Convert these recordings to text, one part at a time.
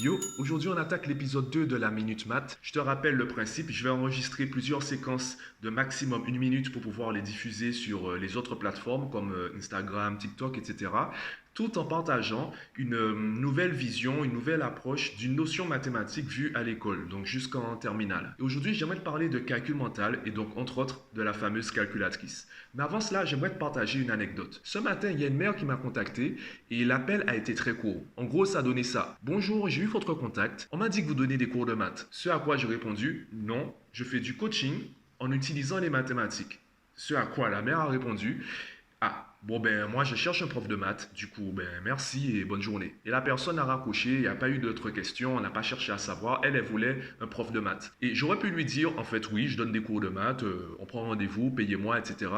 Yo, aujourd'hui on attaque l'épisode 2 de la Minute Math. Je te rappelle le principe, je vais enregistrer plusieurs séquences de maximum 1 minute pour pouvoir les diffuser sur les autres plateformes comme Instagram, TikTok, etc. Tout en partageant une nouvelle vision, une nouvelle approche d'une notion mathématique vue à l'école, donc jusqu'en terminale. Et aujourd'hui, j'aimerais te parler de calcul mental et donc entre autres de la fameuse calculatrice. Mais avant cela, j'aimerais te partager une anecdote. Ce matin, il y a une mère qui m'a contacté et l'appel a été très court. En gros, ça donnait ça. Bonjour, j'ai eu votre contact. On m'a dit que vous donnez des cours de maths. Ce à quoi j'ai répondu, non, je fais du coaching en utilisant les mathématiques. Ce à quoi la mère a répondu, ah, bon ben moi je cherche un prof de maths, du coup ben merci et bonne journée. Et la personne a raccroché, il n'y a pas eu d'autres questions, on n'a pas cherché à savoir, elle voulait un prof de maths. Et j'aurais pu lui dire, en fait oui, je donne des cours de maths, on prend rendez-vous, payez-moi, etc.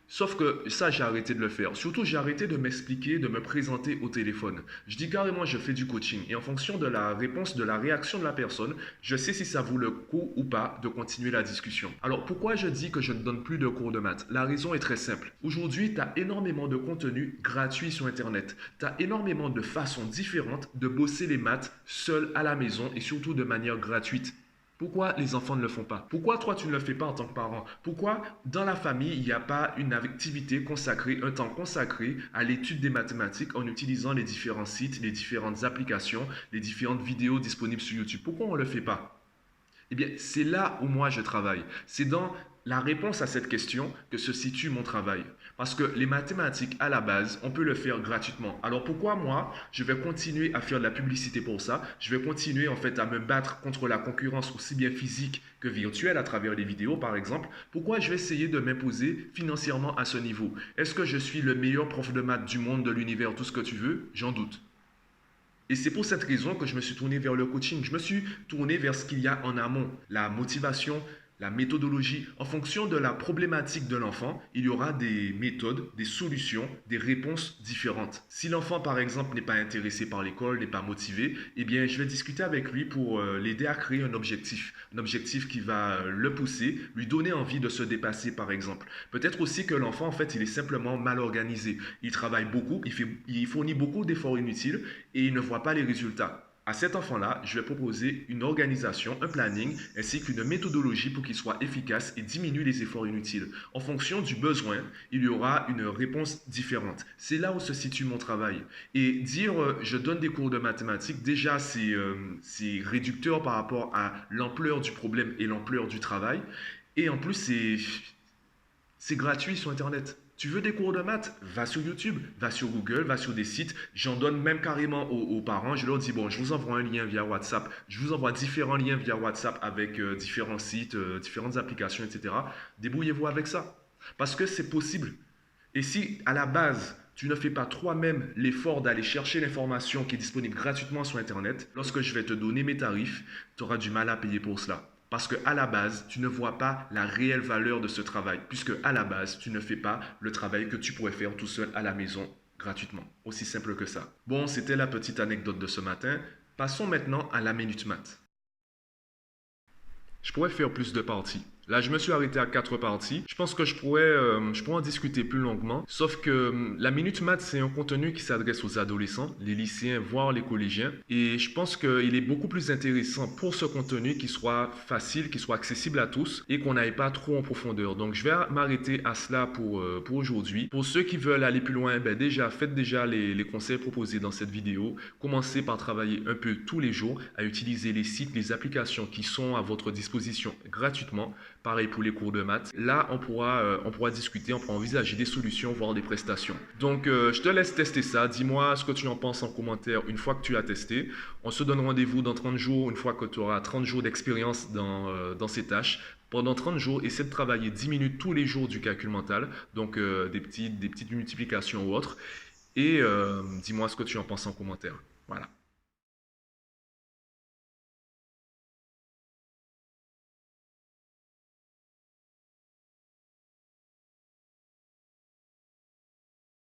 Sauf que ça, j'ai arrêté de le faire. Surtout, j'ai arrêté de m'expliquer, de me présenter au téléphone. Je dis carrément, je fais du coaching. Et en fonction de la réponse, de la réaction de la personne, je sais si ça vaut le coup ou pas de continuer la discussion. Alors, pourquoi je dis que je ne donne plus de cours de maths? La raison est très simple. Aujourd'hui, tu as énormément de contenu gratuit sur Internet. Tu as énormément de façons différentes de bosser les maths seul à la maison et surtout de manière gratuite. Pourquoi les enfants ne le font pas? Pourquoi toi tu ne le fais pas en tant que parent? Pourquoi dans la famille il n'y a pas une activité consacrée, un temps consacré à l'étude des mathématiques en utilisant les différents sites, les différentes applications, les différentes vidéos disponibles sur YouTube? Pourquoi on ne le fait pas? Eh bien, c'est là où moi je travaille. C'est dans la réponse à cette question que se situe mon travail. Parce que les mathématiques, à la base, on peut le faire gratuitement. Alors pourquoi moi, je vais continuer à faire de la publicité pour ça? Je vais continuer en fait à me battre contre la concurrence aussi bien physique que virtuelle à travers les vidéos par exemple. Pourquoi je vais essayer de m'imposer financièrement à ce niveau? Est-ce que je suis le meilleur prof de maths du monde, de l'univers, tout ce que tu veux? J'en doute. Et c'est pour cette raison que je me suis tourné vers le coaching. Je me suis tourné vers ce qu'il y a en amont, la motivation, la méthodologie. En fonction de la problématique de l'enfant, il y aura des méthodes, des solutions, des réponses différentes. Si l'enfant, par exemple, n'est pas intéressé par l'école, n'est pas motivé, eh bien, je vais discuter avec lui pour l'aider à créer un objectif qui va le pousser, lui donner envie de se dépasser, par exemple. Peut-être aussi que l'enfant, en fait, il est simplement mal organisé. Il travaille beaucoup, il fournit beaucoup d'efforts inutiles et il ne voit pas les résultats. À cet enfant-là, je vais proposer une organisation, un planning, ainsi qu'une méthodologie pour qu'il soit efficace et diminue les efforts inutiles. En fonction du besoin, il y aura une réponse différente. C'est là où se situe mon travail. Et dire je donne des cours de mathématiques, déjà c'est réducteur par rapport à l'ampleur du problème et l'ampleur du travail. Et en plus, c'est gratuit sur Internet. Tu veux des cours de maths? Va sur YouTube, va sur Google, va sur des sites. J'en donne même carrément aux parents. Je leur dis, bon, je vous envoie un lien via WhatsApp. Je vous envoie différents liens via WhatsApp avec différents sites, différentes applications, etc. Débrouillez-vous avec ça. Parce que c'est possible. Et si à la base, tu ne fais pas toi-même l'effort d'aller chercher l'information qui est disponible gratuitement sur Internet, lorsque je vais te donner mes tarifs, tu auras du mal à payer pour cela. Parce qu'à la base, tu ne vois pas la réelle valeur de ce travail, puisque à la base, tu ne fais pas le travail que tu pourrais faire tout seul à la maison gratuitement. Aussi simple que ça. Bon, c'était la petite anecdote de ce matin. Passons maintenant à la Minute Math. Je pourrais faire plus de parties. Là, je me suis arrêté à 4 parties. Je pense que je pourrais en discuter plus longuement. Sauf que la Minute Math, c'est un contenu qui s'adresse aux adolescents, les lycéens, voire les collégiens. Et je pense qu'il est beaucoup plus intéressant pour ce contenu qui soit facile, qui soit accessible à tous et qu'on n'aille pas trop en profondeur. Donc, je vais m'arrêter à cela pour aujourd'hui. Pour ceux qui veulent aller plus loin, ben déjà, faites déjà les conseils proposés dans cette vidéo. Commencez par travailler un peu tous les jours à utiliser les sites, les applications qui sont à votre disposition gratuitement. Pareil pour les cours de maths. Là, on pourra discuter, on pourra envisager des solutions, voire des prestations. Donc, je te laisse tester ça. Dis-moi ce que tu en penses en commentaire une fois que tu as testé. On se donne rendez-vous dans 30 jours, une fois que tu auras 30 jours d'expérience dans ces tâches. Pendant 30 jours, essaie de travailler 10 minutes tous les jours du calcul mental, donc des petites multiplications ou autres. Et dis-moi ce que tu en penses en commentaire. Voilà.